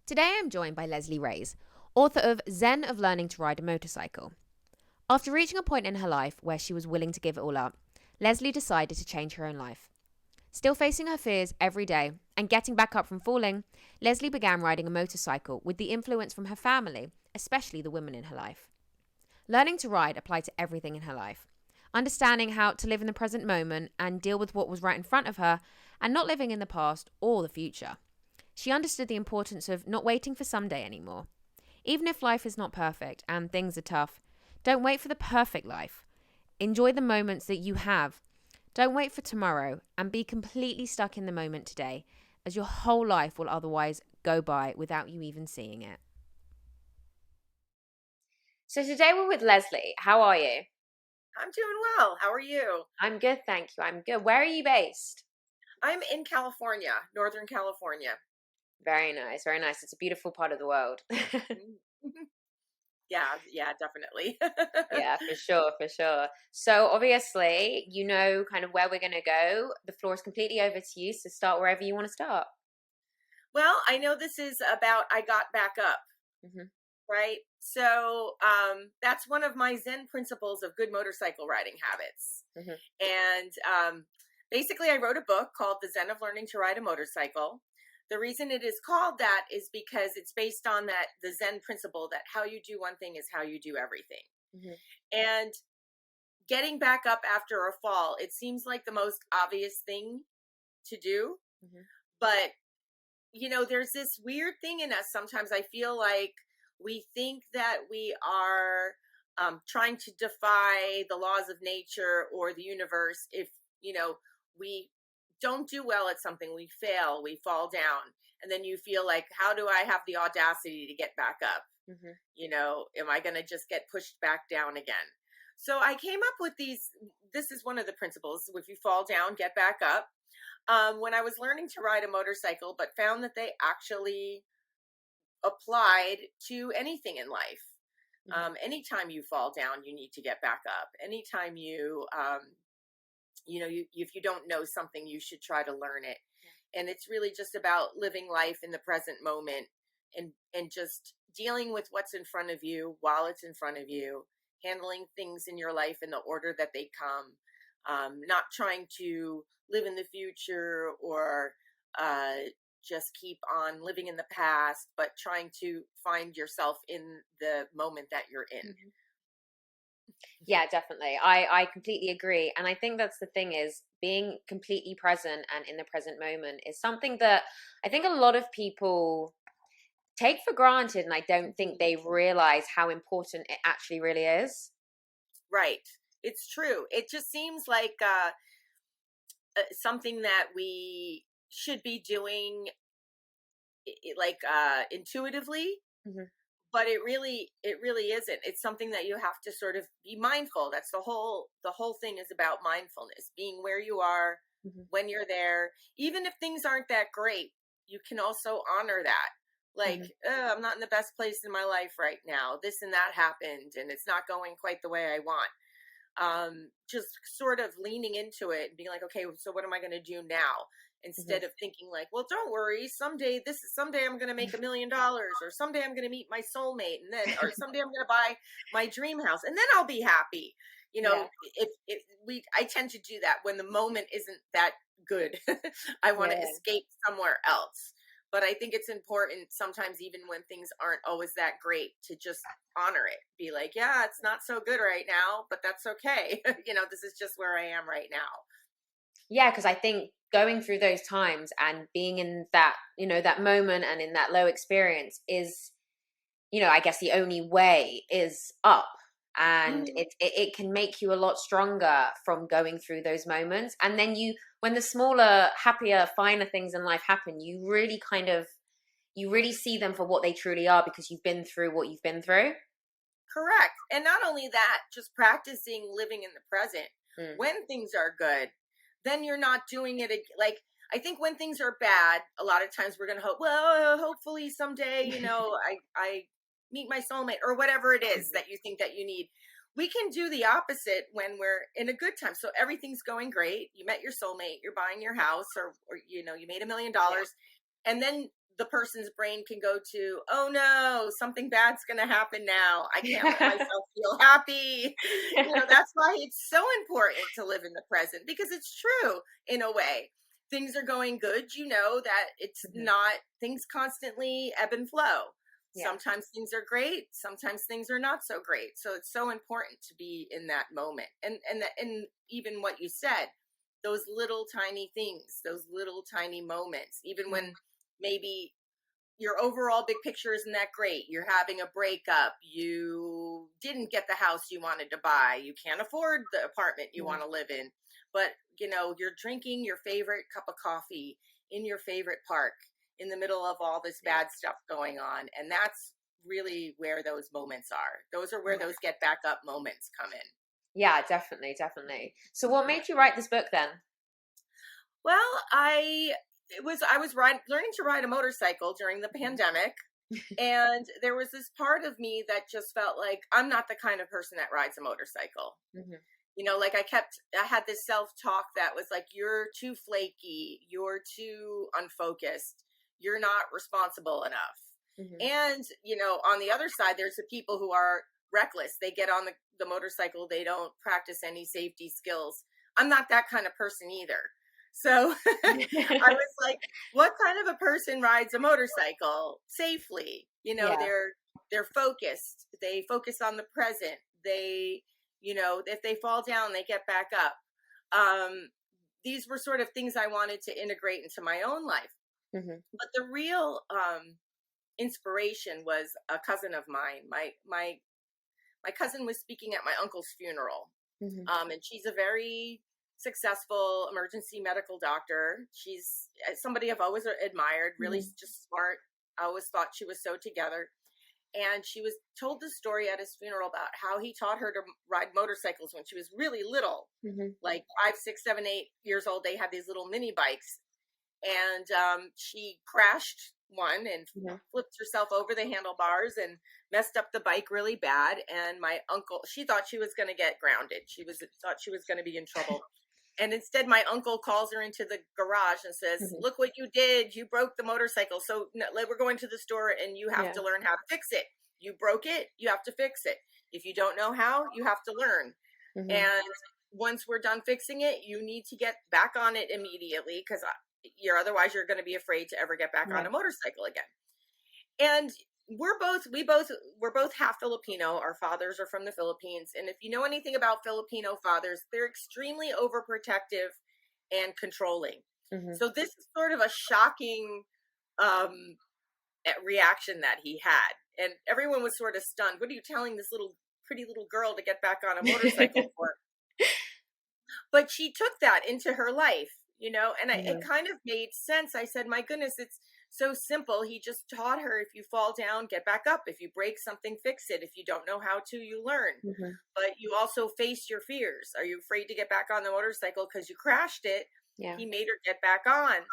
Today I'm joined by Leslie Reyes, author of Zen of Learning to Ride a Motorcycle. After reaching a point in her life where she was willing to give it all up, Leslie decided to change her own life. Still facing her fears every day and getting back up from falling, Leslie began riding a motorcycle with the influence from her family, especially the women in her life. Learning to ride applied to everything in her life. Understanding how to live in the present moment and deal with what was right in front of her and not living in the past or the future. She understood the importance of not waiting for someday anymore. Even if life is not perfect and things are tough, don't wait for the perfect life. Enjoy the moments that you have. Don't wait for tomorrow and be completely stuck in the moment today, as your whole life will otherwise go by without you even seeing it. So today we're with Leslie. How are you? I'm doing well. How are you? I'm good, thank you. I'm good. Where are you based? I'm in California, Northern California. Very nice, very nice. It's a beautiful part of the world. Yeah, definitely. Yeah, for sure, for sure. So obviously, you know kind of where we're going to go. The floor is completely over to you, so start wherever you want to start. Well, I know this is about I got back up, Hmm. right? So that's one of my Zen principles of good motorcycle riding habits. Hmm. And basically, I wrote a book called The Zen of Learning to Ride a Motorcycle. The reason it is called that is because it's based on the Zen principle that how you do one thing is how you do everything. Hmm. And getting back up after a fall, it seems like the most obvious thing to do. Hmm. But, there's this weird thing in us. Sometimes I feel like we think that we are trying to defy the laws of nature or the universe. If, we don't do well at something, we fail, we fall down. And then you feel like, how do I have the audacity to get back up? Hmm. Am I going to just get pushed back down again? So I came up with these. This is one of the principles. If you fall down, get back up. When I was learning to ride a motorcycle, but found that they actually applied to anything in life. Anytime you fall down, you need to get back up. Anytime if you don't know something, you should try to learn it. And it's really just about living life in the present moment and just dealing with what's in front of you while it's in front of you, handling things in your life in the order that they come, not trying to live in the future or just keep on living in the past, but trying to find yourself in the moment that you're in. Hmm. Yeah, definitely. I completely agree. And I think that's the thing is being completely present and in the present moment is something that I think a lot of people take for granted. And I don't think they realize how important it actually really is. Right. It's true. It just seems like something that we should be doing like intuitively, Hmm. but it really isn't. It's something that you have to sort of be mindful. That's the whole thing is about mindfulness, being where you are Hmm. when you're there. Even if things aren't that great, you can also honor that. Like, Hmm. I'm not in the best place in my life right now. This and that happened and it's not going quite the way I want. Just sort of leaning into it and being like, okay, so what am I going to do now? Hmm. Instead of thinking like, well, don't worry, someday I'm going to make $1 million, or someday I'm going to meet my soulmate, and then, or someday I'm going to buy my dream house, and then I'll be happy. Yeah. I tend to do that when the moment isn't that good. I want to Yeah. escape somewhere else. But I think it's important sometimes, even when things aren't always that great, to just honor it. Be like, yeah, it's not so good right now, but that's okay. This is just where I am right now. Yeah, because I think going through those times and being in that, that moment and in that low experience is, I guess the only way is up. And Mhm. it can make you a lot stronger from going through those moments. And then when the smaller, happier, finer things in life happen, you really see them for what they truly are because you've been through what you've been through. Correct. And not only that, just practicing living in the present. Mm. When things are good, then you're not doing it like, I think when things are bad, a lot of times we're going to hope, well, hopefully someday, I meet my soulmate or whatever it is Mhm. that you think that you need. We can do the opposite when we're in a good time. So everything's going great. You met your soulmate, you're buying your house, or you made $1 million. Yeah. And then the person's brain can go to, oh no, something bad's going to happen now. I can't let myself feel happy. That's why it's so important to live in the present, because it's true in a way. Things are going good. That it's not, things constantly ebb and flow. Yeah. Sometimes things are great. Sometimes things are not so great. So it's so important to be in that moment. And even what you said, those little tiny things, those little tiny moments, even when maybe your overall big picture isn't that great. You're having a breakup. You didn't get the house you wanted to buy. You can't afford the apartment you want to live in. But, you're drinking your favorite cup of coffee in your favorite park in the middle of all this bad stuff going on. And that's really where those moments are. Those are where those get back up moments come in. Yeah, definitely. So what made you write this book then? Well, I was learning to ride a motorcycle during the pandemic. And there was this part of me that just felt like I'm not the kind of person that rides a motorcycle. Like I had this self-talk that was like, you're too flaky, you're too unfocused, you're not responsible enough. And, on the other side, there's the people who are reckless. They get on the motorcycle, they don't practice any safety skills. I'm not that kind of person either. So I was like, what kind of a person rides a motorcycle safely? They're focused. They focus on the present. They, if they fall down, they get back up. These were sort of things I wanted to integrate into my own life. But the real inspiration was a cousin of mine. My cousin was speaking at my uncle's funeral. And she's a very successful emergency medical doctor. She's somebody I've always admired, really just smart. I always thought she was so together. And she was told the story at his funeral about how he taught her to ride motorcycles when she was really little, like 5, 6, 7, 8 years old. They had these little mini bikes, and she crashed one and flipped herself over the handlebars and messed up the bike really bad. And my uncle, she thought she was going to get grounded. Thought she was going to be in trouble. And instead, my uncle calls her into the garage and says, look what you did. You broke the motorcycle. So we're going to the store and you have to learn how to fix it. You broke it. You have to fix it. If you don't know how, you have to learn. And once we're done fixing it, you need to get back on it immediately, because otherwise you're going to be afraid to ever get back on a motorcycle again. And we're both half Filipino. Our fathers are from the Philippines. And if you know anything about Filipino fathers, they're extremely overprotective and controlling. So this is sort of a shocking reaction that he had. And everyone was sort of stunned. What are you telling this pretty little girl to get back on a motorcycle for? But she took that into her life, and it kind of made sense. I said, my goodness, it's so simple. He just taught her, if you fall down, get back up. If you break something, fix it. If you don't know how to, you learn. But you also face your fears. Are you afraid to get back on the motorcycle because you crashed it? He made her get back on.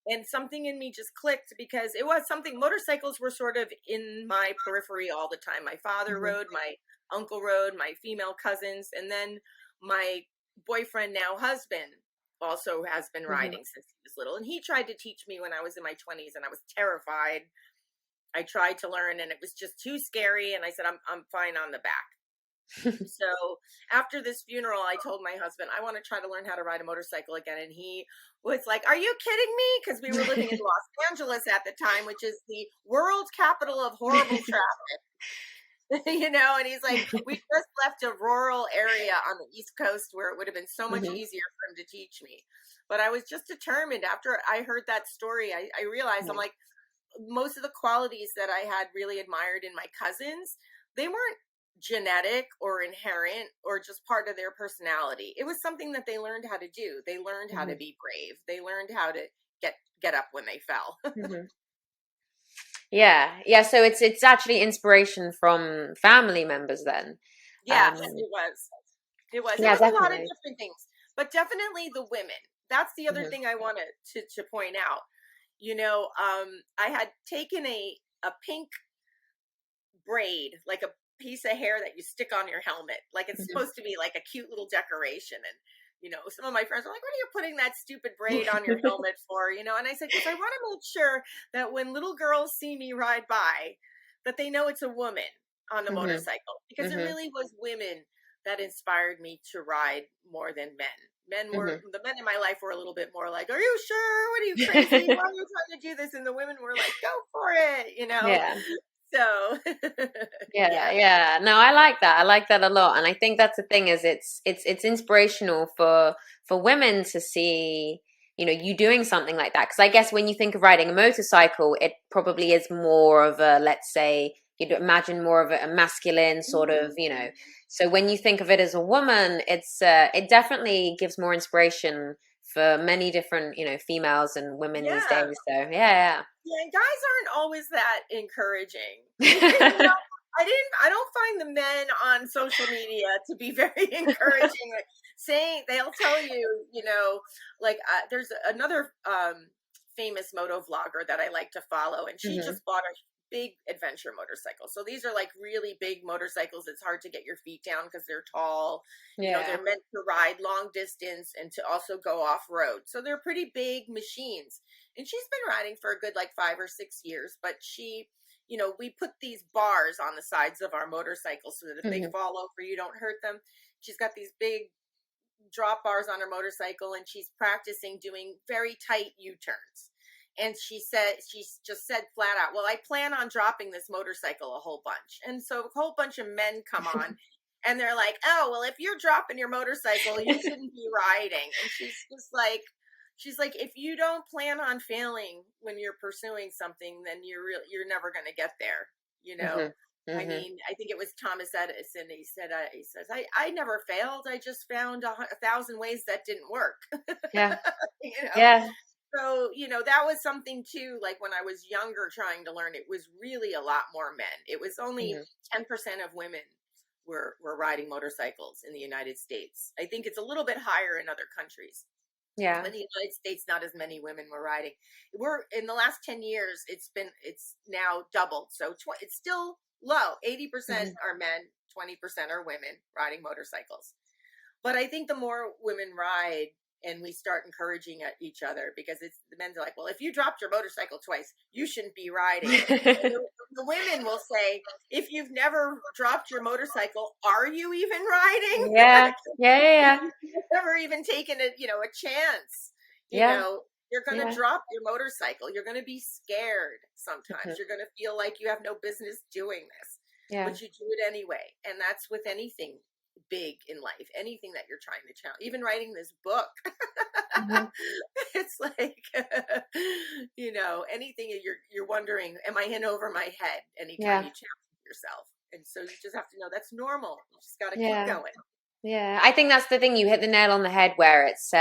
And something in me just clicked, because it was something, motorcycles were sort of in my periphery all the time. My father rode, my uncle rode, my female cousins, and then my boyfriend, now husband, also has been riding since he was little. And he tried to teach me when I was in my 20s, and I was terrified. I tried to learn, and it was just too scary. And I said, I'm fine on the back. So after this funeral, I told my husband, I want to try to learn how to ride a motorcycle again. And he was like, are you kidding me? Because we were living in Los Angeles at the time, which is the world capital of horrible traffic. And he's like, we just left a rural area on the East Coast where it would have been so much easier for him to teach me. But I was just determined. After I heard that story, I realized, I'm like, most of the qualities that I had really admired in my cousins, they weren't genetic or inherent or just part of their personality. It was something that they learned how to do. They learned how to be brave. They learned how to get up when they fell. Yeah. So it's actually inspiration from family members then. Yes, it was. It was. Yeah, it was a lot of different things, but definitely the women. That's the other thing I wanted to point out. I had taken a pink braid, like a piece of hair that you stick on your helmet, like it's supposed to be like a cute little decoration, and Some of my friends are like, what are you putting that stupid braid on your helmet for? And I said, because I want to make sure that when little girls see me ride by, that they know it's a woman on the Mhm. motorcycle, because it Mhm. really was women that inspired me to ride more than men. Mhm. The men in my life were a little bit more like, are you sure? What are you, crazy? Why are you trying to do this? And the women were like, go for it. Yeah. So Yeah, yeah. yeah. No, I like that. I like that a lot. And I think that's the thing is it's inspirational for women to see, you doing something like that. Because I guess when you think of riding a motorcycle, it probably is more of a, let's say, you'd imagine more of a masculine sort of, So when you think of it as a woman, it definitely gives more inspiration for many different, females and women these Yeah. days. So yeah, Yeah, and guys aren't always that encouraging. yeah. I don't find the men on social media to be very encouraging. Like, saying they'll tell you, like there's another famous moto vlogger that I like to follow, and she hmm just bought a big adventure motorcycle. So these are like really big motorcycles. It's hard to get your feet down because they're tall. Yeah. They're meant to ride long distance and to also go off road. So they're pretty big machines. And she's been riding for a good like 5 or 6 years, but we put these bars on the sides of our motorcycles so that if they hmm fall over, you don't hurt them. She's got these big drop bars on her motorcycle, and she's practicing doing very tight U-turns. And she's just said flat out, well, I plan on dropping this motorcycle a whole bunch. And so a whole bunch of men come on, and they're like, oh, well, if you're dropping your motorcycle, you shouldn't be riding. And she's like, if you don't plan on failing when you're pursuing something, then you're never going to get there. You know, hmm I hmm mean, I think it was Thomas Edison. He says, I never failed. I just found 1,000 ways that didn't work. Yeah. you know, Yeah. so that was something too. Like when I was younger, trying to learn, it was really a lot more men. It was only hmm 10% of women were riding motorcycles in the United States. I think it's a little bit higher in other countries. Yeah. But in the United States, not as many women were riding. We're in the last 10 years, it's now doubled. So it's still low. 80% hmm are men, 20% are women riding motorcycles. But I think the more women ride and we start encouraging each other, because it's the men are like, well, if you dropped your motorcycle twice, you shouldn't be riding. And the women will say, if you've never dropped your motorcycle, are you even riding? Yeah. Yeah. If Yeah. you've never even taken a chance, Yeah. you're going to Yeah. drop your motorcycle. You're going to be scared hmm sometimes. You're going to feel like you have no business doing this, Yeah. but you do it anyway. And that's with anything big in life, anything that you're trying to challenge, even writing this book. hmm It's like, anything you're wondering, am I in over my head anytime Yeah. you challenge yourself? And so you just have to know that's normal. You just got to keep Yeah. going. Yeah. I think that's the thing. You hit the nail on the head where it's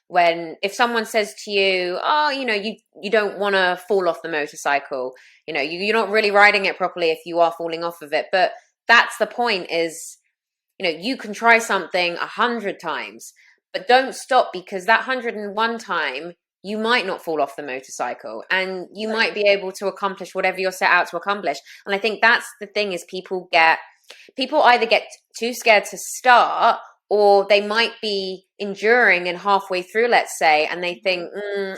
when if someone says to you, oh, you don't want to fall off the motorcycle, you're not really riding it properly if you are falling off of it. But that's the point is you can try something 100 times, but don't stop because that 101 time, you might not fall off the motorcycle and you Right. might be able to accomplish whatever you're set out to accomplish. And I think that's the thing is people either get too scared to start or they might be enduring and halfway through, let's say, and they think,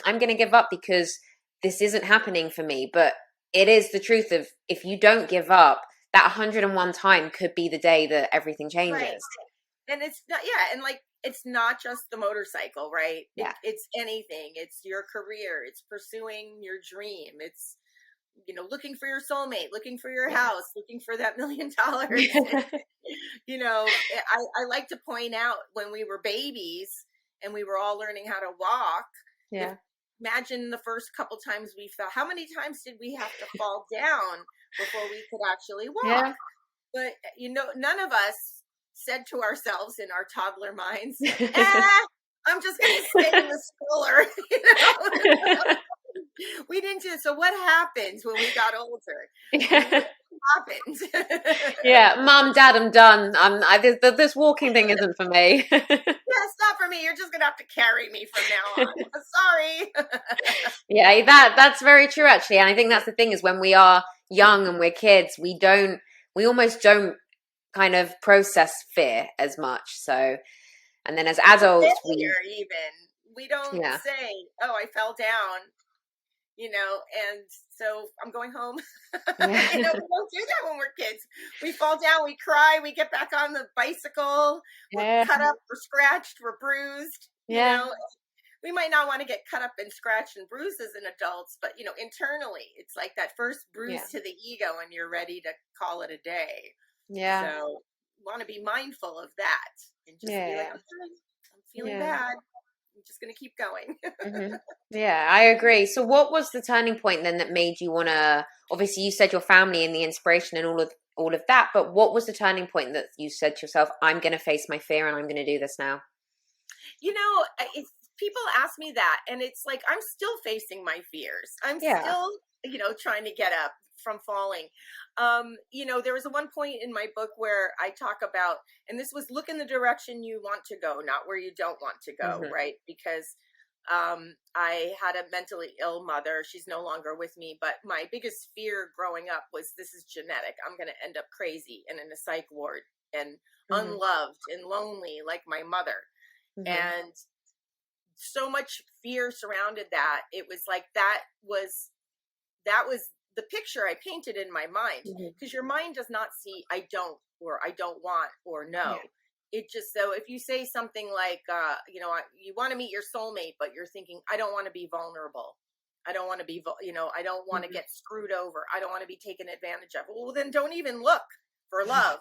I'm going to give up because this isn't happening for me. But it is the truth of if you don't give up, that 101 time could be the day that everything Right. changes. And it's not, yeah. And like, it's not just the motorcycle, right? Yeah. It's anything. It's your career. It's pursuing your dream. It's, looking for your soulmate, looking for your Yeah. house, looking for that $1,000,000. I like to point out when we were babies and we were all learning how to walk, if Yeah. imagine the first couple times we fell, how many times did we have to fall down before we could actually walk? Yeah. But none of us said to ourselves in our toddler minds, Yeah. I'm just going to stay in the stroller. We didn't do it. So what happens when we got older? Yeah. What happened? Yeah, Mom, Dad, I'm done. This walking thing isn't for me. Yeah, it's not for me. You're just gonna have to carry me from now on. Sorry. Yeah, that's very true actually. And I think that's the thing is when we are young and we're kids, we almost don't kind of process fear as much. So And then as Or adults, failure even. We don't yeah, say, oh, I fell down, and so I'm going home. yeah, We don't do that when we're kids. We fall down, we cry, we get back on the bicycle, we're yeah, cut up, we're scratched, we're bruised, yeah, We might not want to get cut up and scratched and bruised as an adults, but internally, it's like that first bruise yeah, to the ego and you're ready to call it a day. yeah, So want to be mindful of that and just be like, yeah, okay, I'm feeling yeah. bad. I'm just going to keep going. Hmm. Yeah, I agree. So what was the turning point then that made you want to, obviously you said your family and the inspiration and all of that, but what was the turning point that you said to yourself, I'm going to face my fear and I'm going to do this now? It's, people ask me that, and it's like I'm still facing my fears. I'm Yeah. still, trying to get up from falling. There was a one point in my book where I talk about, and this was look in the direction you want to go, not where you don't want to go, Hmm. right? Because I had a mentally ill mother. She's no longer with me, but my biggest fear growing up was this is genetic. I'm going to end up crazy and in a psych ward and Hmm. unloved and lonely like my mother. Hmm. And so much fear surrounded that. It was like that was the picture I painted in my mind, Hmm. because your mind does not see I don't, or I don't want, or Yeah. no. It just, so if you say something like you want to meet your soulmate, but you're thinking I don't want to be vulnerable, I don't want to be I don't want to Hmm. get screwed over, I don't want to be taken advantage of, well then don't even look for love,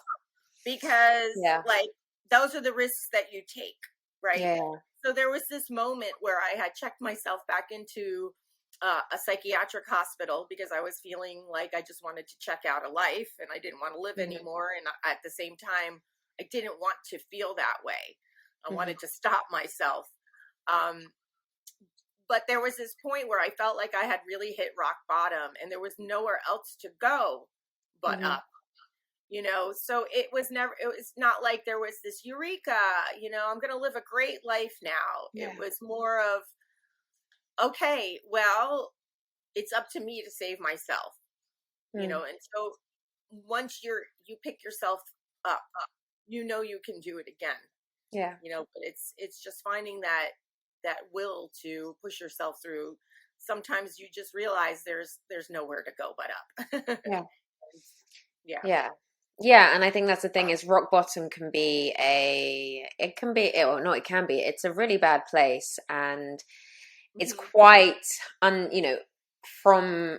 because Yeah. like those are the risks that you take, right? Yeah. So there was this moment where I had checked myself back into a psychiatric hospital because I was feeling like I just wanted to check out of life and I didn't want to live Hmm. anymore. And at the same time, I didn't want to feel that way. I Hmm. wanted to stop myself. Um, but there was this point where I felt like I had really hit rock bottom and there was nowhere else to go but Hmm. up. So it was not like there was this eureka, I'm going to live a great life now. It Yeah. was more of, okay, well, it's up to me to save myself, Mm. and so once you pick yourself up, you can do it again, Yeah. but it's just finding that will to push yourself through. Sometimes you just realize there's nowhere to go but up. Yeah. Yeah. Yeah. Yeah, and I think that's the thing is rock bottom can be or no, it can be. It's a really bad place and it's Hmm. quite from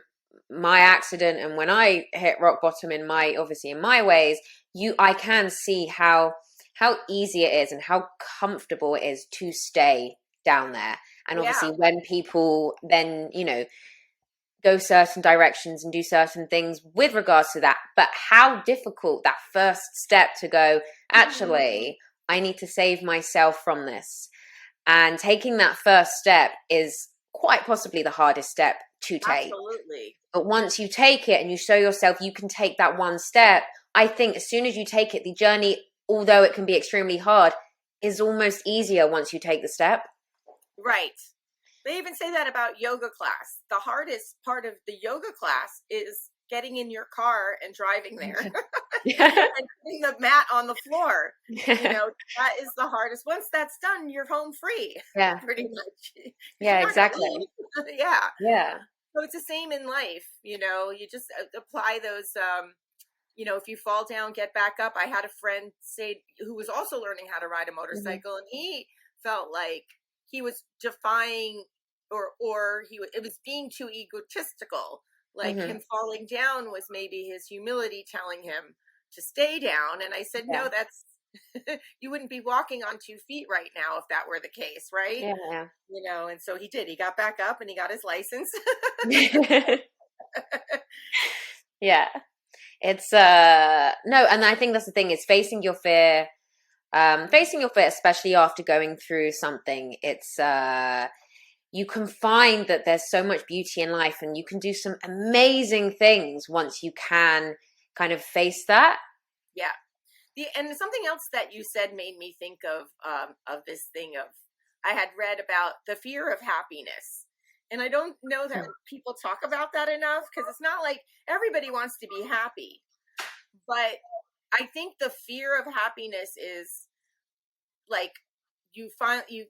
my accident and when I hit rock bottom obviously in my ways, I can see how easy it is and how comfortable it is to stay down there. And Yeah, obviously when people then, go certain directions and do certain things with regards to that. But how difficult that first step to go, hmm, actually, I need to save myself from this. And taking that first step is quite possibly the hardest step to take. absolutely. But once you take it and you show yourself you can take that one step, I think as soon as you take it, the journey, although it can be extremely hard, is almost easier once you take the step. Right. They even say that about yoga class. The hardest part of the yoga class is getting in your car and driving there Yeah. and putting the mat on the floor. Yeah. That is the hardest. Once that's done, you're home free, Yeah. pretty much, because Yeah, you're not going to exactly. leave. Yeah. Yeah. So it's the same in life. You just apply those. If you fall down, get back up. I had a friend say who was also learning how to ride a Hmm. motorcycle, and he felt like he was defying, or it was being too egotistical. Like Hmm. him falling down was maybe his humility telling him to stay down. And I said, Yeah. no, that's you wouldn't be walking on 2 feet right now if that were the case, right? Yeah. And so he did. He got back up and he got his license. Yeah. Yeah. It's no, and I think that's the thing is facing your fear, especially after going through something, it's you can find that there's so much beauty in life and you can do some amazing things once you can kind of face that. Yeah. And something else that you said made me think of this thing of, I had read about the fear of happiness, and I don't know that people talk about that enough, because it's not like everybody wants to be happy, but I think the fear of happiness is like you find you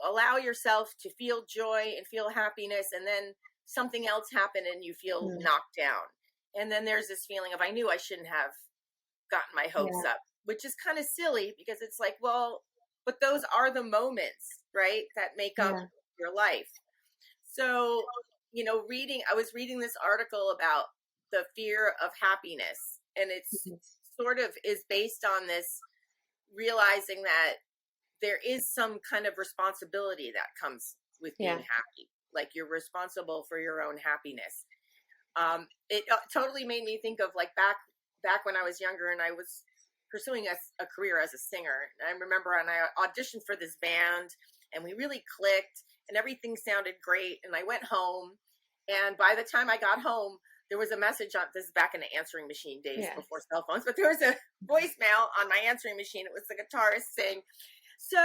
allow yourself to feel joy and feel happiness, and then something else happened and you feel Mm. knocked down. And then there's this feeling of, I knew I shouldn't have gotten my hopes Yeah. up, which is kind of silly, because it's like, well, but those are the moments, right, that make up Yeah. your life. So, I was reading this article about the fear of happiness, and it's Mhm. sort of is based on this realizing that there is some kind of responsibility that comes with being Yeah. happy. Like, you're responsible for your own happiness. It totally made me think of, like, back when I was younger and I was pursuing a career as a singer. I remember, and I auditioned for this band, and we really clicked, and everything sounded great. And I went home, and by the time I got home, there was a message on, this is back in the answering machine days Yeah. before cell phones, but there was a voicemail on my answering machine. It was the guitarist saying, so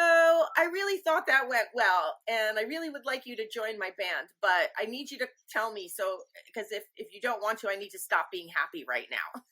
I really thought that went well, and I really would like you to join my band, but I need you to tell me, so, because if you don't want to, I need to stop being happy right now.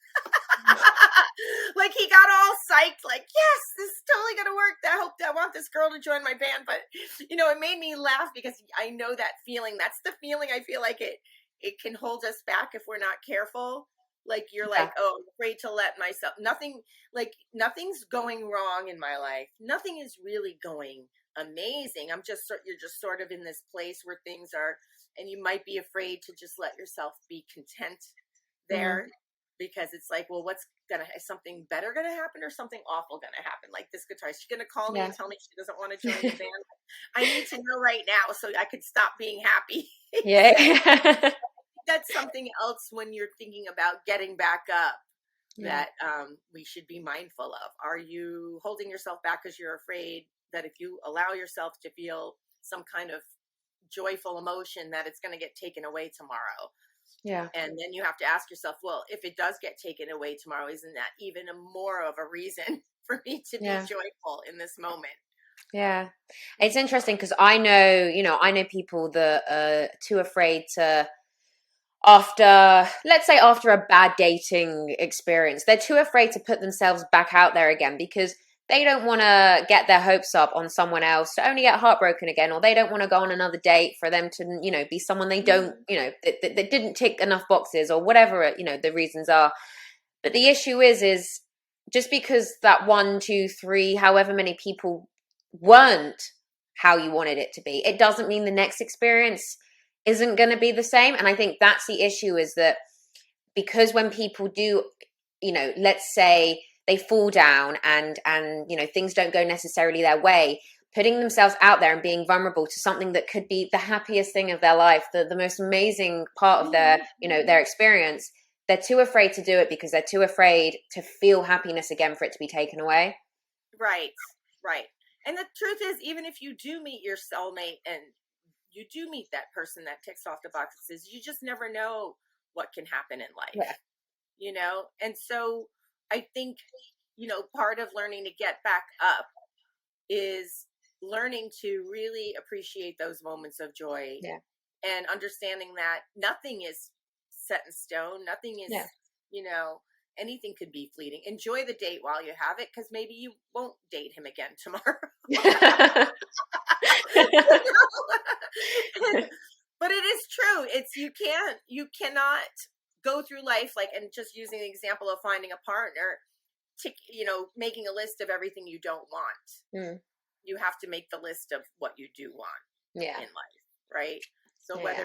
Like, he got all psyched, like, yes, this is totally gonna work. I want this girl to join my band. But it made me laugh, because I know that feeling. That's the feeling. I feel like it can hold us back if we're not careful. Like, you're Yeah. like, oh, I'm afraid to let myself, nothing's going wrong in my life. Nothing is really going amazing. You're just sort of in this place where things are, and you might be afraid to just let yourself be content Mm. there, because it's like, well, is something better gonna happen, or something awful gonna happen? Like, this guitarist, she's gonna call me Yeah. and tell me she doesn't want to join the band. I need to know right now so I could stop being happy. So Yeah. that's something else when you're thinking about getting back up, Yeah. that we should be mindful of. Are you holding yourself back because you're afraid that if you allow yourself to feel some kind of joyful emotion, that it's going to get taken away tomorrow? Yeah. And then you have to ask yourself, well, if it does get taken away tomorrow, isn't that even more of a reason for me to be Yeah. joyful in this moment? Yeah. It's interesting because I know people that are too afraid to, let's say after a bad dating experience, they're too afraid to put themselves back out there again because they don't want to get their hopes up on someone else to only get heartbroken again, or they don't want to go on another date for them to, be someone they don't, that didn't tick enough boxes, or whatever, the reasons are. But the issue is just because that one, two, three, however many people weren't how you wanted it to be, it doesn't mean the next experience isn't going to be the same. And I think that's the issue, is that because when people do, let's say they fall down and things don't go necessarily their way, putting themselves out there and being vulnerable to something that could be the happiest thing of their life, the most amazing part of their experience, they're too afraid to do it because they're too afraid to feel happiness again for it to be taken away. Right, right. And the truth is, even if you do meet your soulmate and you do meet that person that ticks off the boxes, you just never know what can happen in life, Yeah. And so I think, part of learning to get back up is learning to really appreciate those moments of joy, Yeah. and understanding that nothing is set in stone. Nothing is, Yeah. anything could be fleeting. Enjoy the date while you have it, because maybe you won't date him again tomorrow. But it is true. You cannot go through life, like, and just using the example of finding a partner, making a list of everything you don't want. Mm. You have to make the list of what you do want Yeah. in life, right? So Yeah.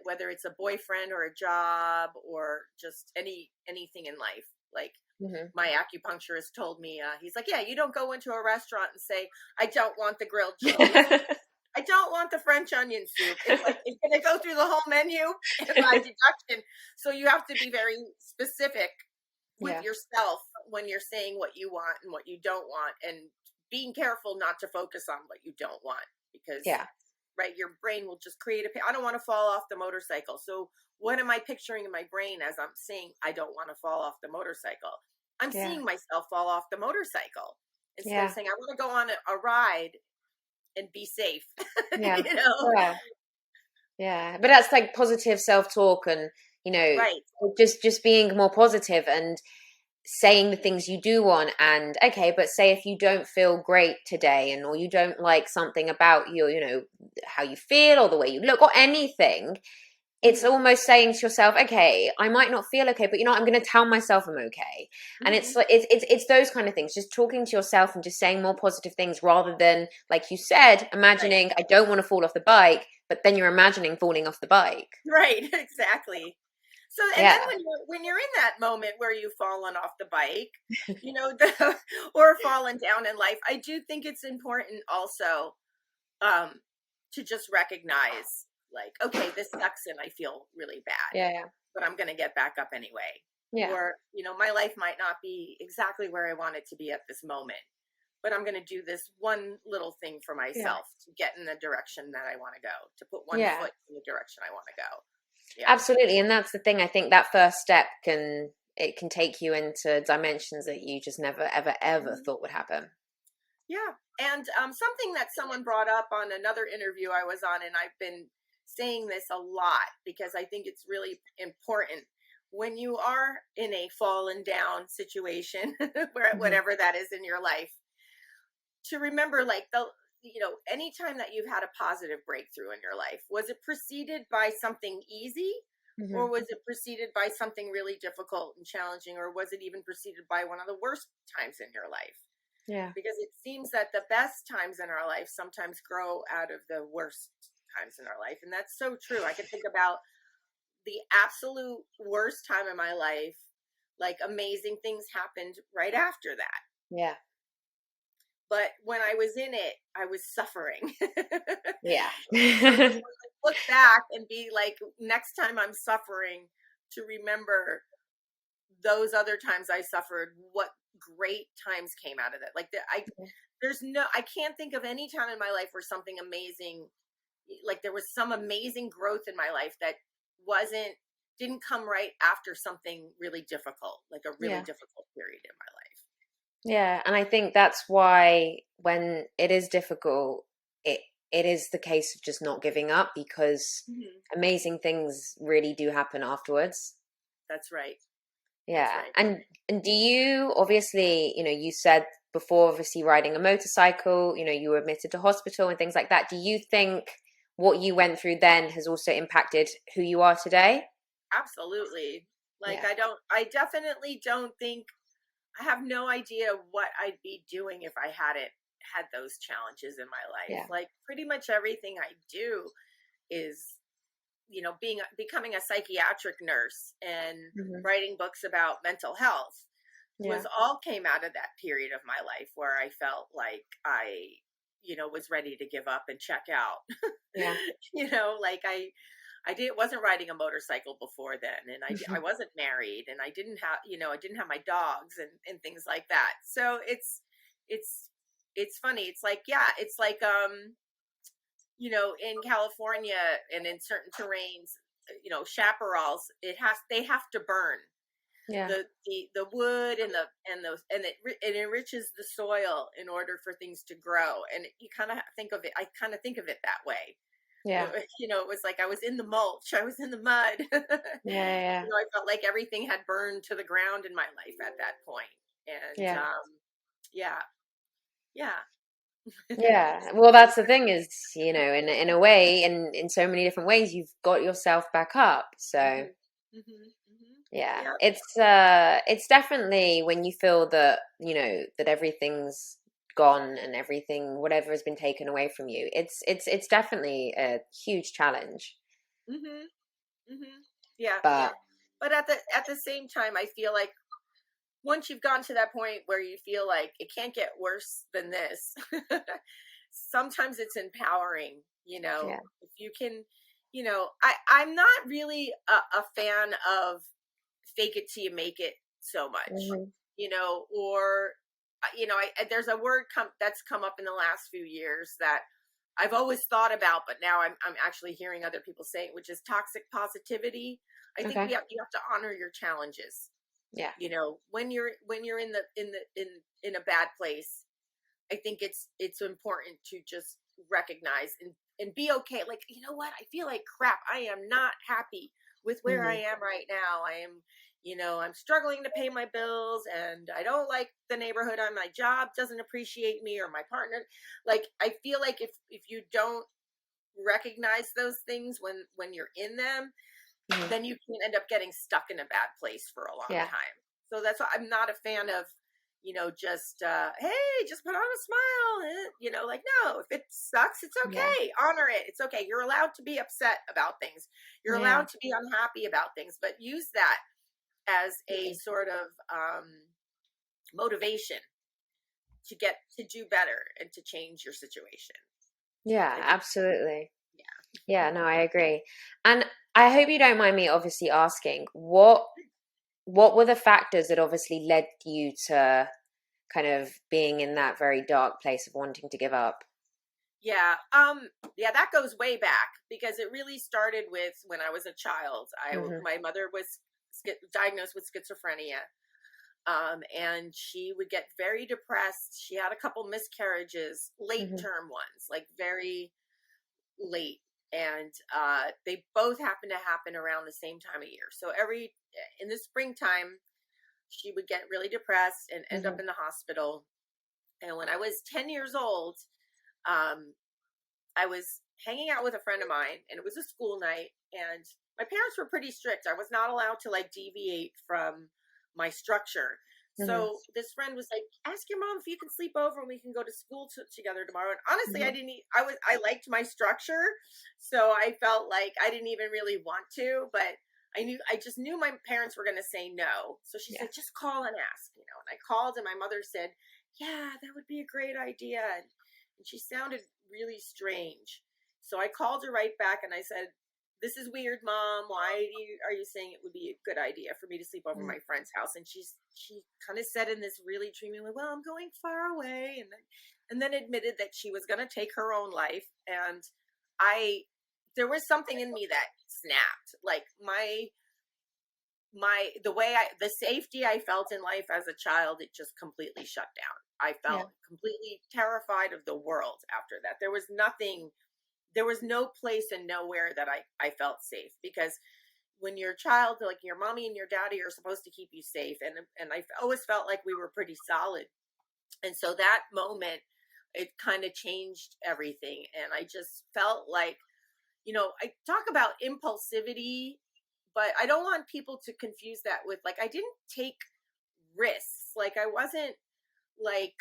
whether it's a boyfriend or a job or just anything in life, like, Mm-hmm. my acupuncturist told me, he's like, yeah, you don't go into a restaurant and say, I don't want the grilled cheese, I don't want the French onion soup. It's like, it's going to go through the whole menu by deduction. So you have to be very specific with Yeah. yourself when you're saying what you want and what you don't want, and being careful not to focus on what you don't want, because, Yeah. right, your brain will just create I don't want to fall off the motorcycle. So what am I picturing in my brain as I'm saying I don't want to fall off the motorcycle? I'm Yeah. seeing myself fall off the motorcycle instead of Yeah. saying I want to go on a ride and be safe. Yeah. Yeah. Yeah. But that's like positive self-talk and, Right. just being more positive. And saying the things you do want. And okay, but say if you don't feel great today, and or you don't like something about your, how you feel or the way you look or anything, it's Mhm. almost saying to yourself, okay, I might not feel okay, but I'm going to tell myself I'm okay. And it's Mhm. like it's those kind of things, just talking to yourself and just saying more positive things rather than, like you said, Right. imagining I don't want to fall off the bike, but then you're imagining falling off the bike. Right, exactly. So, and then Yeah. when you're in that moment where you've fallen off the bike, the, or fallen down in life, I do think it's important also, um, to just recognize, like, okay, this sucks and I feel really bad, Yeah. but I'm going to get back up anyway. Yeah. Or, my life might not be exactly where I want it to be at this moment, but I'm going to do this one little thing for Yeah. myself to get in the direction that I want to go, to put one Yeah. foot in the direction I want to go. Yeah. Absolutely. And that's the thing. I think that first step can take you into dimensions that you just never, ever, ever Mhm. thought would happen. Yeah. And something that someone brought up on another interview I was on, and I've been saying this a lot because I think it's really important when you are in a fallen down situation, where Hmm. whatever that is in your life, to remember, like, anytime that you've had a positive breakthrough in your life, was it preceded by something easy, Hmm. or was it preceded by something really difficult and challenging, or was it even preceded by one of the worst times in your life? Yeah. Because it seems that the best times in our life sometimes grow out of the worst times in our life. And that's so true. I can think about the absolute worst time in my life, like, amazing things happened right after that. Yeah. But when I was in it, I was suffering. Yeah. So to look back and be like, next time I'm suffering, to remember those other times I suffered, what great times came out of it. Like, I can't think of any time in my life where something amazing, like, there was some amazing growth in my life that wasn't didn't come right after something really difficult, like a really Yeah. difficult period in my life. Yeah. And I think that's why when it is difficult, it it is the case of just not giving up, because Hmm. amazing things really do happen afterwards. That's right. That's Yeah. right. And do you, obviously, you said before, obviously riding a motorcycle, you were admitted to hospital and things like that. Do you think what you went through then has also impacted who you are today? Absolutely. Like, Yeah. I definitely don't think, I have no idea what I'd be doing if I hadn't had those challenges in my life. Yeah. Like, pretty much everything I do is, becoming a psychiatric nurse and Hmm. writing books about mental health, Yeah. was all came out of that period of my life where I felt like I, was ready to give up and check out. Yeah. Like, I did wasn't riding a motorcycle before then, and I wasn't married, and I didn't have my dogs and things like that. So it's it's funny. It's like, yeah, it's like, in California and in certain terrains, chaparrals, they have to burn Yeah. the wood it enriches the soil in order for things to grow. And you kind of think of it I kind of think of it that way. Yeah. It was like I was in the mulch, I was in the mud. Yeah. Yeah. I felt like everything had burned to the ground in my life at that point. And Yeah. yeah, yeah. Yeah. Well, that's the thing is, in a way, in so many different ways, you've got yourself back up. So Hmm. Hmm. Hmm. yeah, Yeah. it's definitely when you feel that, that everything's gone and everything, whatever has been taken away from you. It's definitely a huge challenge. Hmm. Hmm. Yeah, But yeah. But at the same time, I feel like once you've gotten to that point where you feel like it can't get worse than this, sometimes it's empowering, yeah. if you can, I'm not really a fan of fake it till you make it so much, Hmm. or, there's a word that's come up in the last few years that I've always thought about, but now I'm actually hearing other people say it, which is toxic positivity. I think Okay. you have to honor your challenges. Yeah. When you're in a bad place, I think it's important to just recognize and be okay. Like, you know what, I feel like crap, I am not happy with where I Hmm. am right now. I am, I'm struggling to pay my bills, and I don't like the neighborhood on my job doesn't appreciate me, or my partner. Like, I feel like if you don't recognize those things when you're in them, Mhm. then you can end up getting stuck in a bad place for a long Yeah. time. So that's why I'm not a fan of, just hey, just put on a smile. Like, no, if it sucks, it's Yeah. okay. Honor it. It's okay. You're allowed to be upset about things. You're Yeah. allowed to be unhappy about things, but use that as a Absolutely. sort of motivation to get to do better and to change your situation. Yeah, I think, absolutely. yeah. Yeah, no, I agree. And I hope you don't mind me obviously asking, what were the factors that obviously led you to kind of being in that very dark place of wanting to give up? Yeah. Yeah, that goes way back because it really started with when I was a child. Hmm. My mother was diagnosed with schizophrenia. And she would get very depressed. She had a couple miscarriages, late Hmm. term ones, like very late. And they both happened to happen around the same time of year. So in the springtime, she would get really depressed and end up Hmm. in the hospital. And when I was 10 years old, um, I was hanging out with a friend of mine, and it was a school night, and my parents were pretty strict. I was not allowed to like deviate from my structure. Hmm. So this friend was like, "Ask your mom if you can sleep over and we can go to school together tomorrow." And honestly, I Hmm. didn't. I liked my structure, so I felt like I didn't even really want to, but I just knew my parents were going to say no. So she Yeah. said, "Just call and ask." And I called, and my mother said, "Yeah, that would be a great idea." And she sounded really strange. So I called her right back and I said, "This is weird, Mom. Why are you saying it would be a good idea for me to sleep over Mm. my friend's house?" And she kind of said in this really dreamy way, "Well, I'm going far away," and then admitted that she was going to take her own life. And I there was something in me that snapped. Like the safety I felt in life as a child, it just completely shut down. I Yeah. felt completely terrified of the world after that. There was no place and nowhere that I felt safe, because when you're a child, like, your mommy and your daddy are supposed to keep you safe, and I always felt like we were pretty solid. And so that moment, it kind of changed everything, and I just felt like, I talk about impulsivity, but I don't want people to confuse that with, like, I didn't take risks. Like, I wasn't like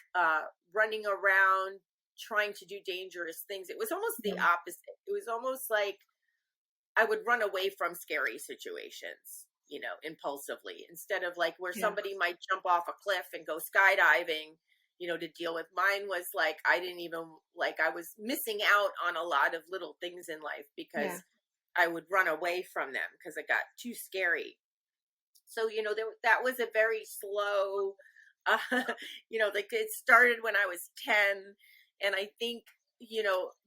running around trying to do dangerous things. It was almost the Mhm. opposite. It was almost like I would run away from scary situations, impulsively, instead of like where Yeah. somebody might jump off a cliff and go skydiving, to deal with. Mine was like, I didn't even, like, I was missing out on a lot of little things in life Yeah. because I would run away from them because it got too scary. So, that was a very slow, uh, like, it started when I was 10. And I think,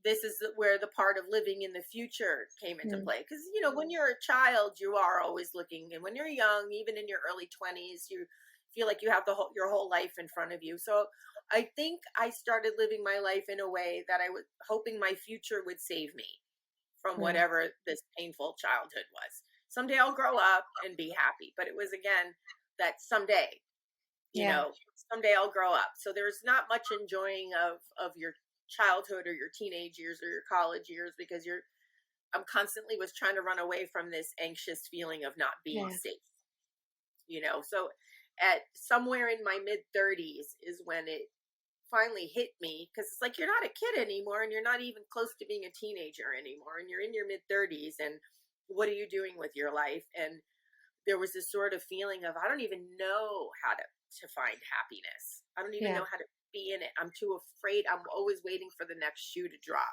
this is where the part of living in the future came into Mm. play. Because, when you're a child, you are always looking. And when you're young, even in your early 20s, you feel like you have your whole life in front of you. So I think I started living my life in a way that I was hoping my future would save me from Mm. whatever this painful childhood was. Someday I'll grow up and be happy. But it was, again, that someday, you Yeah. know, someday I'll grow up. So there's not much enjoying of your childhood or your teenage years or your college years, because I'm constantly was trying to run away from this anxious feeling of not being Yeah. safe. So at somewhere in my mid 30s is when it finally hit me, because it's like, you're not a kid anymore, and you're not even close to being a teenager anymore, and you're in your mid 30s, and what are you doing with your life? And there was this sort of feeling of, I don't even know how to find happiness. I don't even Yeah. know how to be in it. I'm too afraid. I'm always waiting for the next shoe to drop.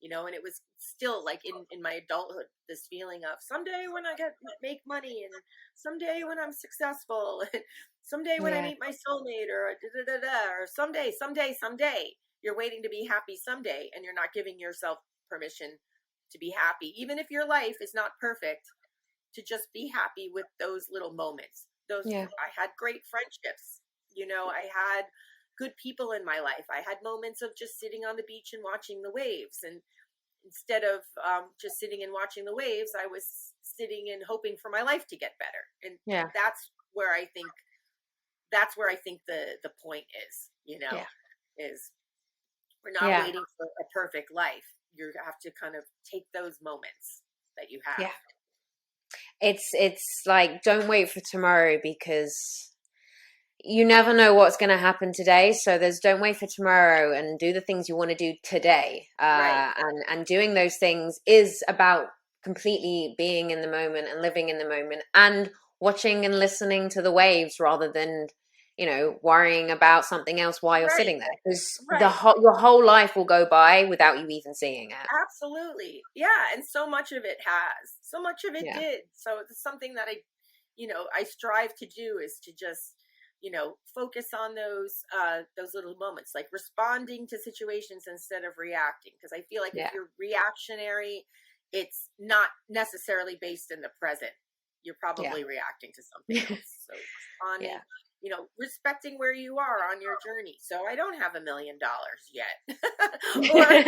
And it was still like in my adulthood, this feeling of someday when I make money, and someday when I'm successful, and someday when I Yeah. meet my soulmate, or da, da, da, da, or someday you're waiting to be happy someday, and you're not giving yourself permission to be happy, even if your life is not perfect, to just be happy with those little moments. Yeah. I had great friendships. I had good people in my life. I had moments of just sitting on the beach and watching the waves. And instead of just sitting and watching the waves, I was sitting and hoping for my life to get better. And Yeah. that's where I think that's where I think the point is, Yeah. is we're not Yeah. waiting for a perfect life. You have to kind of take those moments that you have. Yeah. It's like, don't wait for tomorrow, because you never know what's going to happen today. So there's, don't wait for tomorrow, and do the things you want to do today. Right. And doing those things is about completely being in the moment and living in the moment and watching and listening to the waves, rather than, worrying about something else while you're Right. sitting there, because Right. your whole life will go by without you even seeing it. Absolutely. Yeah. And so much of it has. So much of it Yeah. did. So it's something that I strive to do, is to just, focus on those little moments, like responding to situations instead of reacting. Because I feel like if Yeah. you're reactionary, it's not necessarily based in the present. You're Yeah. probably reacting to something else. So responding, Yeah. respecting where you are on your journey. So I don't have $1 million yet. Or, you know what I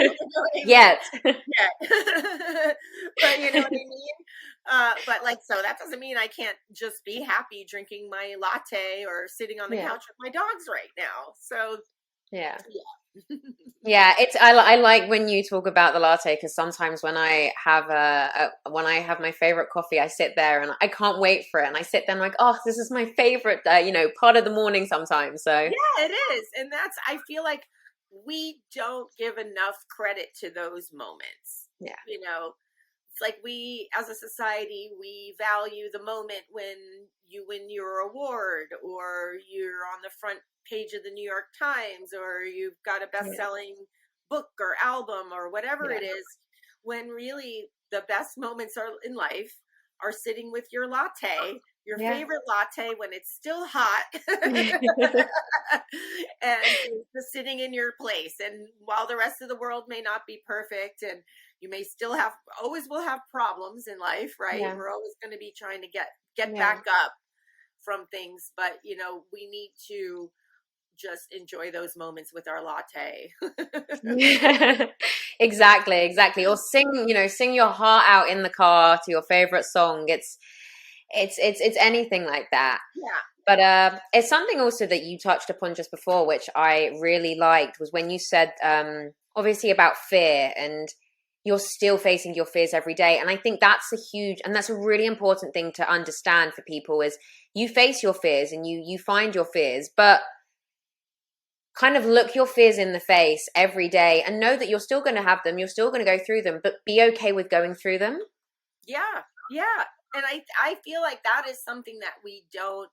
mean? Yet. Yet. But you know what I mean? But like, so that doesn't mean I can't just be happy drinking my latte or sitting on the Yeah. couch with my dogs right now. So Yeah. yeah. Yeah, I like when you talk about the latte, because sometimes when I have when I have my favorite coffee, I sit there and I can't wait for it, and I sit there and I'm like, oh, this is my favorite, part of the morning sometimes. So Yeah, it is. And I feel like we don't give enough credit to those moments. yeah, It's like we, as a society, we value the moment when you win your award, or you're on the front page of the New York Times, or you've got a yeah, best-selling book or album or whatever yeah, it is, when really the best moments are in life are sitting with your latte, your yeah, favorite latte when it's still hot, and you're just sitting in your place. And while the rest of the world may not be perfect, and you may still always will have problems in life, right? yeah, We're always going to be trying to get yeah. back up from things, but we need to just enjoy those moments with our latte. Exactly, exactly. Or sing your heart out in the car to your favorite song. It's anything like that. Yeah. But it's something also that you touched upon just before, which I really liked, was when you said, obviously, about fear, and you're still facing your fears every day. And I think that's a really important thing to understand for people, is you face your fears and you find your fears, but kind of look your fears in the face every day and know that you're still going to have them, you're still going to go through them, but be okay with going through them. Yeah. Yeah. And I feel like that is something that we don't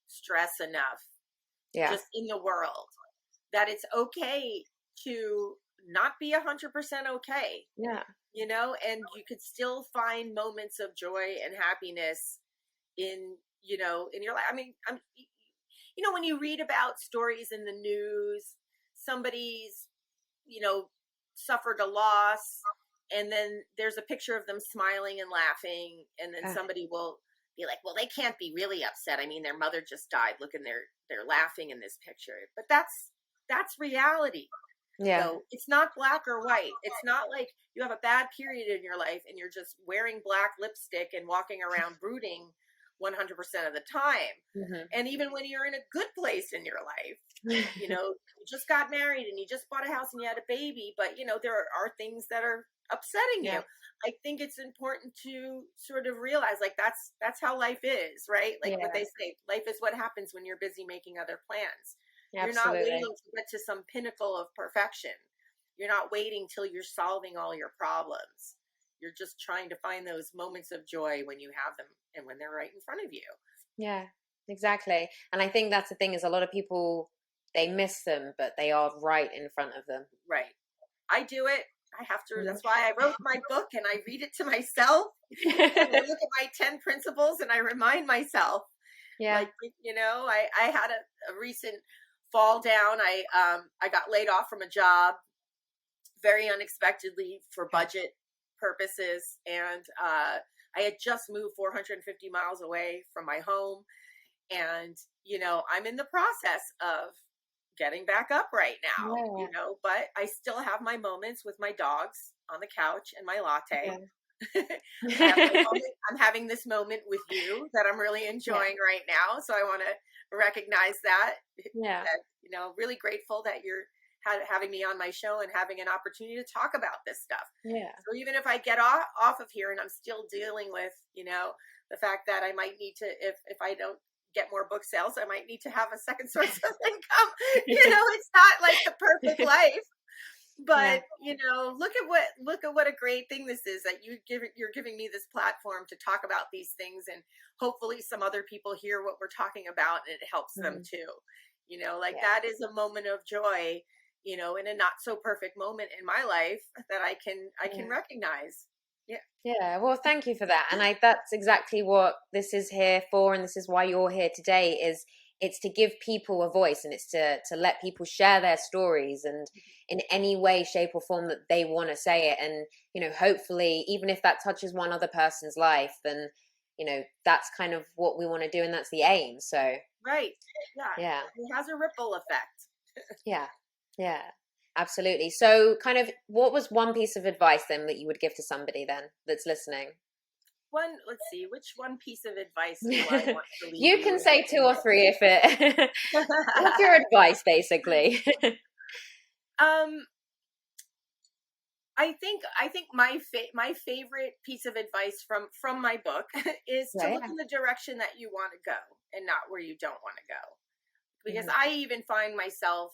stress enough, Yeah. just in the world, that it's okay to not be 100% okay, Yeah. and you could still find moments of joy and happiness in your life. I mean, when you read about stories in the news, somebody's, you know, suffered a loss, and then there's a picture of them smiling and laughing, and then Uh, somebody will be like, well, they can't be really upset. I mean, their mother just died. Look, and they're laughing in this picture. But that's reality. yeah. Though it's not black or white. It's not like you have a bad period in your life and you're just wearing black lipstick and walking around brooding 100% of the time. Hmm. And even when you're in a good place in your life, you just got married and you just bought a house and you had a baby, but there are things that are upsetting Yeah. you. I think it's important to sort of realize, like, that's how life is, right? Like what Yeah. they say, life is what happens when you're busy making other plans. You're not waiting Absolutely. to get to some pinnacle of perfection. You're not waiting till you're solving all your problems. You're just trying to find those moments of joy when you have them and when they're right in front of you. Yeah, exactly. And I think that's the thing, is a lot of people, they miss them, but they are right in front of them. Right. I do it. I have to. Mhm. That's why I wrote my book and I read it to myself. And I look at my 10 principles and I remind myself, Yeah. like, I had a recent fall down. I got laid off from a job very unexpectedly for budget purposes. And I had just moved 450 miles away from my home. And, I'm in the process of getting back up right now, Yeah. but I still have my moments with my dogs on the couch and my Yeah. latte. I have my moment. I'm having this moment with you that I'm really Yeah. enjoying right now. So I want to recognize that. Yeah. That, really grateful that you're having me on my show and having an opportunity to talk about this stuff. Yeah. So even if I get off of here and I'm still dealing with, the fact that I might need to, if I don't get more book sales, I might need to have a second source of income. It's not like the perfect life. Yeah. But look at what a great thing this is, that you're giving me this platform to talk about these things, and hopefully some other people hear what we're talking about and it helps them too. Like Yeah. that is a moment of joy, in a not so perfect moment in my life that I can recognize. Yeah. Yeah, well, thank you for that. And that's exactly what this is here for, and this is why you're here today, is it's to give people a voice, and it's to let people share their stories, and in any way, shape, or form that they want to say it. And, hopefully, even if that touches one other person's life, then, that's kind of what we want to do, and that's the aim. So, Right. Yeah. yeah. It has a ripple effect. Yeah. Yeah. Absolutely. So, kind of, what was one piece of advice then that you would give to somebody then that's listening? Let's see, which one piece of advice do I want to leave You you can say two or with? three if it. What's your advice, basically? um I think my favorite piece of advice from my book is to Right. look in the direction that you want to go and not where you don't want to go. Because Mhm. I even find myself,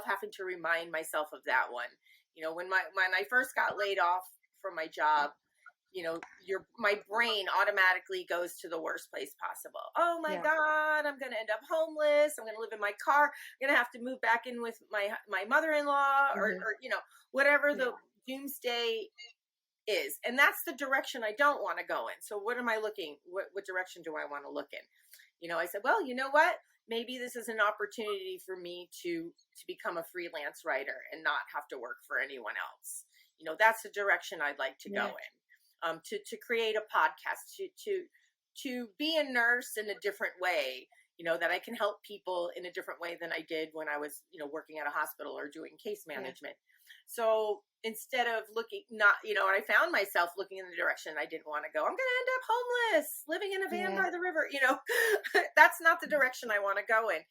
having to remind myself of that one. When I first got laid off from my job, my brain automatically goes to the worst place possible. Oh my Yeah. god, I'm going to end up homeless. I'm going to live in my car. I'm going to have to move back in with my mother-in-law, or Mhm. whatever Yeah. the doomsday is. And that's the direction I don't want to go in. So what direction do I want to look in? I said, well, you know what? Maybe this is an opportunity for me to become a freelance writer and not have to work for anyone else. That's the direction I'd like to go Yeah. in. To create a podcast, to be a nurse in a different way, that I can help people in a different way than I did when I was, working at a hospital or doing case Yeah. management. So instead of looking, not, I found myself looking in the direction I didn't want to go. I'm going to end up homeless, living in a van Yeah. by the river. That's not the direction I want to go in.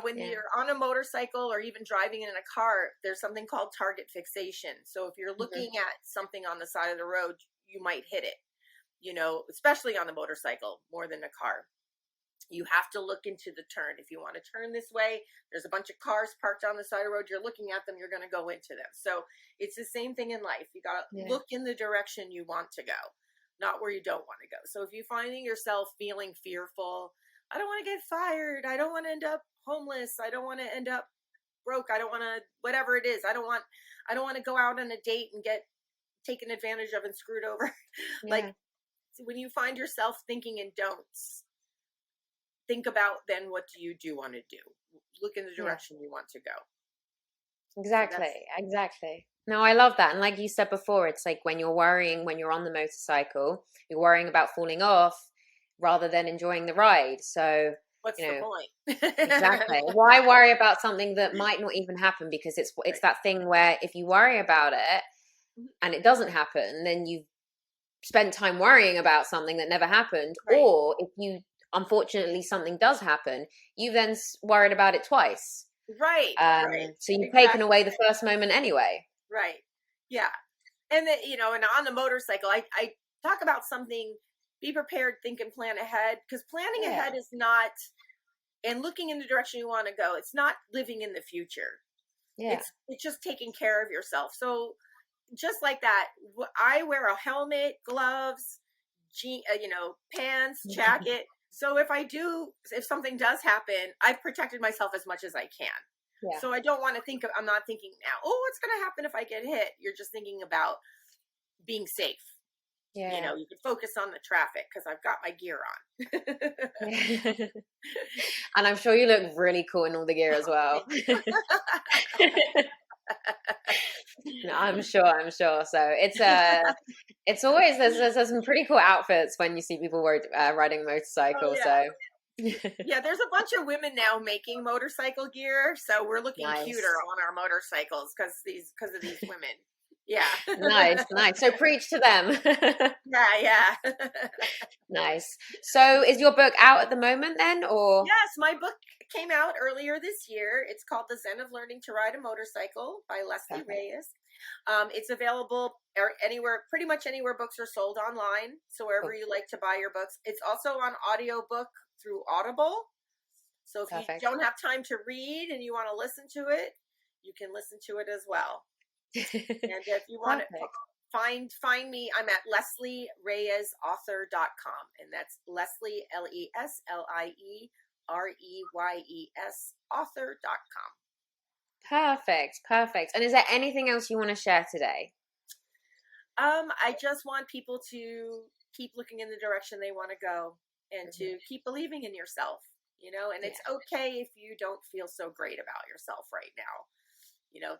When Yeah. you're on a motorcycle or even driving in a car, there's something called target fixation. So if you're Mhm. looking at something on the side of the road, you might hit it, especially on the motorcycle more than a car. You have to look into the turn. If you want to turn this way, there's a bunch of cars parked on the side of the road. You're looking at them, you're going to go into them. So it's the same thing in life. You got to Yeah. look in the direction you want to go, not where you don't want to go. So if you're finding yourself feeling fearful, I don't want to get fired, I don't want to end up homeless, I don't want to end up broke, I don't want to, whatever it is, I don't want to go out on a date and get taken advantage of and screwed over. Like, Yeah. when you find yourself thinking in don'ts, think about, then what do you want to do? Look in the Yeah. direction you want to go. So Exactly. Exactly. No, I love that. And like you said before, it's like when you're worrying, when you're on the motorcycle, you're worrying about falling off rather than enjoying the ride. So, what's you the know, point? exactly. Why worry about something that might not even happen? Because it's Right. that thing where if you worry about it and it doesn't happen, then you've spent time worrying about something that never happened. Right. Or if you unfortunately something does happen, you then worried about it twice. Right. Right. So you've taken Exactly. away the first moment anyway. Right. Yeah. And then, and on the motorcycle, I talk about something, be prepared, think and plan ahead, because planning Yeah, ahead is not, and looking in the direction you want to go, it's not living in the future. yeah, It's just taking care of yourself. So just like that, I wear a helmet, gloves, pants, jacket. So if something does happen, I've protected myself as much as I can. yeah, So I don't want to I'm not thinking now, oh, what's going to happen if I get hit? You're just thinking about being safe. yeah, You can focus on the traffic because I've got my gear on. yeah. And I'm sure you look really cool in all the gear as well. Thank you. No, I'm sure, I'm sure. So it's always there's some pretty cool outfits when you see people riding Oh motorcycles. yeah. So Yeah, there's a bunch of women now making motorcycle gear, so we're looking cuter nice. on our motorcycles because of these women. Yeah. Nice, nice. So preach to them. Yeah, yeah. Nice. So is your book out at the moment then, or? Yes, my book came out earlier this year. It's called The Zen of Learning to Ride a Motorcycle by Leslie Perfect. Reyes. It's available anywhere, pretty much anywhere books are sold online. So wherever Cool. you like to buy your books. It's also on audiobook through Audible. So if you Perfect. don't have time to read and you want to listen to it, you can listen to it as well. And if you want to Perfect. find me, I'm at lesliereyesauthor.com, and that's Leslie LeslieReyes author.com. Perfect. Perfect. And is there anything else you want to share today? I just want people to keep looking in the direction they want to go, and Mhm. to keep believing in yourself, and Yeah. it's okay if you don't feel so great about yourself right now.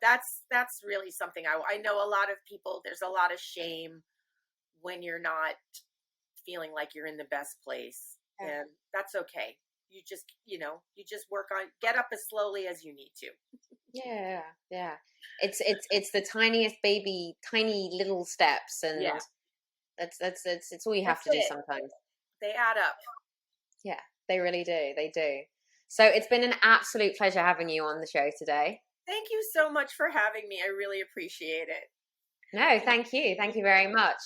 That's really something I know. A lot of people, there's a lot of shame when you're not feeling like you're in the best place, Yeah. and that's okay. You just work on, get up as slowly as you need to. Yeah. Yeah. It's the tiniest baby, tiny little steps, Yeah, and that's it's all you have that's to do it. sometimes. They add up. Yeah, they really do. They do. So it's been an absolute pleasure having you on the show today. Thank you so much for having me. I really appreciate it. No, thank you. Thank you very much.